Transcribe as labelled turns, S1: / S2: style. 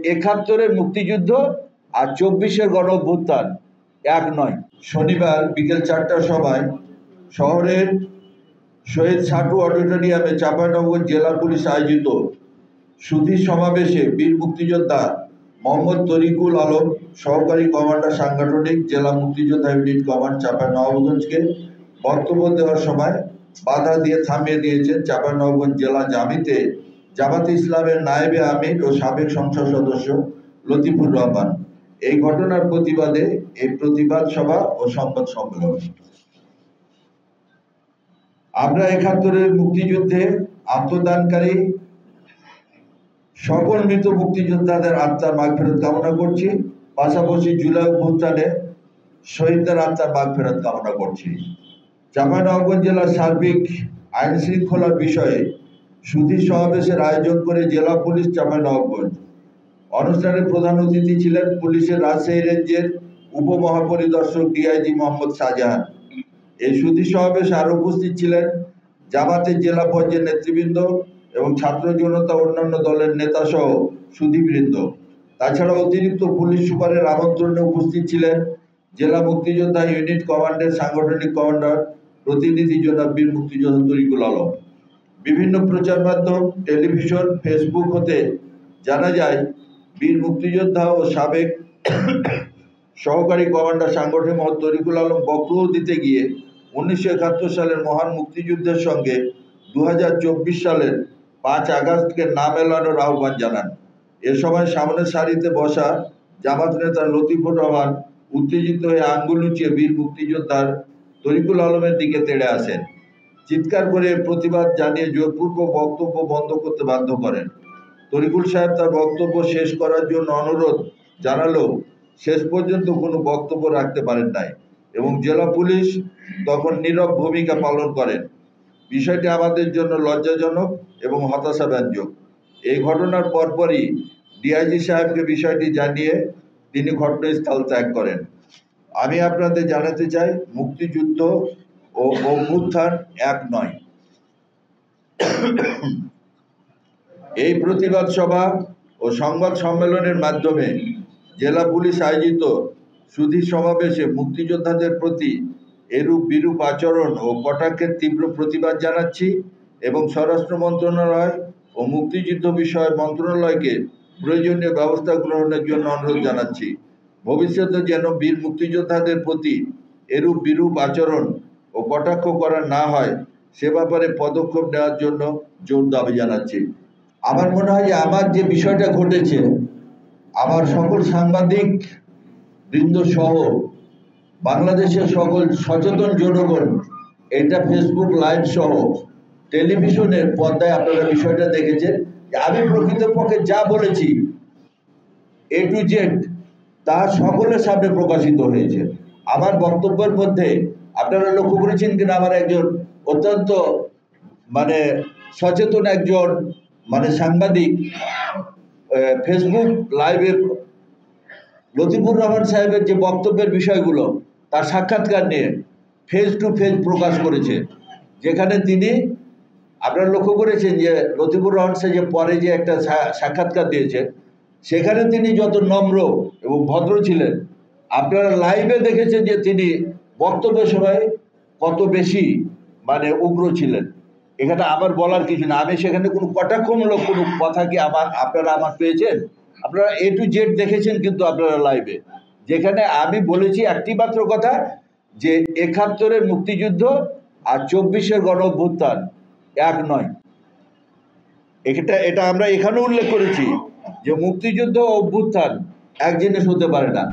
S1: 71-এর মুক্তিযুদ্ধ আর 24-এর গণ অভ্যুত্থান এক নয়। শনিবার বিকেল 4টার সময় শহরের শহীদ সাটু অডিটোরিয়ামে চাঁপাইনবাবগঞ্জ জেলা পুলিশ আয়োজিত সুধী সমাবেশে বীর মুক্তিযোদ্ধা মোহাম্মদ তরিকুল আলম, সহকারী কমান্ডার সাংগঠনিক, জেলা মুক্তিযোদ্ধা ইউনিট কমান্ড চাঁপাইনবাবগঞ্জকে বক্তব্য দেওয়ার সময় বাধা দিয়ে থামিয়ে দিয়েছেন চাঁপাইনবাবগঞ্জ জেলা জামাতে ইসলামের নায়েবে আমির ও সাবেক সংসদ সদস্য লতিফুর রহমান। এই ঘটনার প্রতিবাদে এই প্রতিবাদ সভা ও সংবাদ সম্মেলন। আমরা 71-এর মুক্তিযুদ্ধে আত্মদানকারী সকল মৃত মুক্তিযোদ্ধাদের আত্মার মাগফিরাত কামনা করছি। পাশাপাশি জুলাই অভ্যুত্থানে শহীদদের আত্মার মাগফিরাত কামনা করছি। চাঁপাইনবাবগঞ্জ জেলার সার্বিক আইন শৃঙ্খলার বিষয়ে সুধী সমাবেশের আয়োজন করে জেলা পুলিশ চাঁপাইনবাবগঞ্জ। অনুষ্ঠানে প্রধান অতিথি ছিলেন পুলিশের রাজশাহী রেঞ্জের উপমহাপরিদর্শক ডিআইজি মোহাম্মদ শাহজাহান। এই সুধী সমাবেশে আরো উপস্থিত ছিলেন জামাতের জেলা পর্যায়ের নেতৃবৃন্দ এবং ছাত্র জনতা অন্যান্য দলের নেতা সহ সুধীবৃন্দ। তাছাড়া অতিরিক্ত পুলিশ সুপারের আমন্ত্রণে উপস্থিত ছিলেন জেলা মুক্তিযোদ্ধা ইউনিট কমান্ডের সাংগঠনিক কমান্ডার প্রতিনিধি জনাব বীর মুক্তিযোদ্ধা তরিকুল আলম। বিভিন্ন প্রচার মাধ্যম, টেলিভিশন, ফেসবুক হতে জানা যায় বীর মুক্তিযোদ্ধা ও সাবেক সহকারী কমান্ডার সাংগঠনিক মোহাম্মদ তরিকুল আলম বক্তব্য দিতে গিয়ে 1971 সালের মহান মুক্তিযুদ্ধের সঙ্গে 2024 সালের 5 আগস্টকে না মেলানোর আহ্বান জানান। এ সময় সামনের সারিতে বসা জামাত নেতা লতিফুর রহমান উত্তেজিত হয়ে আঙ্গুল উঁচিয়ে বীর মুক্তিযোদ্ধার তরিকুল আলমের দিকে তেড়ে আসেন। চিৎকার করে প্রতিবাদ জানিয়ে জোরপূর্বক বক্তব্য বন্ধ করতে বাধ্য করেন। তরিকুল সাহেব তার বক্তব্য শেষ করার জন্য অনুরোধ জানালেও শেষ পর্যন্ত কোনো বক্তব্য রাখতে পারেন নাই এবং জেলা পুলিশ তখন নীরব ভূমিকা পালন করেন। বিষয়টি আমাদের জন্য লজ্জাজনক এবং হতাশাব্যঞ্জক। এই ঘটনার পরপরই ডিআইজি সাহেবকে বিষয়টি জানিয়ে তিনি ঘটনাস্থল ত্যাগ করেন। আমি আপনাদের জানাতে চাই, মুক্তিযুদ্ধ ও অভ্যুত্থান এক নয়। এই প্রতিবাদ সভা ও সংবাদ সম্মেলনের মাধ্যমে জেলা পুলিশ আয়োজিত সুধী সমাবেশে মুক্তিযোদ্ধাদের প্রতি এরূপ বিরূপ আচরণ ও কটাক্ষের তীব্র প্রতিবাদ জানাচ্ছি এবং স্বরাষ্ট্র মন্ত্রণালয় ও মুক্তিযুদ্ধ বিষয়ক মন্ত্রণালয়কে প্রয়োজনীয় ব্যবস্থা গ্রহণের জন্য অনুরোধ জানাচ্ছি। ভবিষ্যতে যেন বীর মুক্তিযোদ্ধাদের প্রতি এরূপ বিরূপ আচরণ ও কটাক্ষ করা না হয় সে ব্যাপারে পদক্ষেপ নেওয়ার জন্য জোর দাবি জানাচ্ছি। আমার মনে হয় যে আমার যে বিষয়টা ঘটেছে, আমার সকল সাংবাদিক বৃন্দ সহ বাংলাদেশের সকল সচেতন জনগণ এটা ফেসবুক লাইভ সহ টেলিভিশনের পর্দায় আপনারা বিষয়টা দেখেছেন যে আমি প্রকৃতপক্ষে যা বলেছি A to Z তা সকলের সামনে প্রকাশিত হয়েছে। আমার বক্তব্যের মধ্যে আপনারা লক্ষ্য করেছেন কিনা, আমার একজন অত্যন্ত সচেতন একজন সাংবাদিক ফেসবুক লাইভে লতিফুর রহমান সাহেবের যে বক্তব্যের বিষয়গুলো তার সাক্ষাৎকার নিয়ে ফেস টু ফেস প্রকাশ করেছে, যেখানে তিনি আপনারা লক্ষ্য করেছেন যে লতিফুর রহমান সাহেব যে পরে যে একটা সাক্ষাৎকার দিয়েছেন সেখানে তিনি যত নম্র এবং ভদ্র ছিলেন, আপনারা লাইভে দেখেছেন যে তিনি বক্তব্যের সময় কত বেশি উগ্র ছিলেন। এখানে আমার বলার কিছু না, আমি সেখানে কোনো কটাক্ষমূলক কোনো কথা কি আপনারা আমার পেয়েছেন? আপনারা A to Z দেখেছেন কিন্তু আপনারা লাইভে, যেখানে আমি বলেছি একটি মাত্র কথা যে 71-এর মুক্তিযুদ্ধ আর 24-এর গণ অভ্যুত্থান এক নয়। এটা আমরা এখানে উল্লেখ করেছি যে মুক্তিযুদ্ধ ও অভ্যুত্থান এক জিনিস হতে পারে না।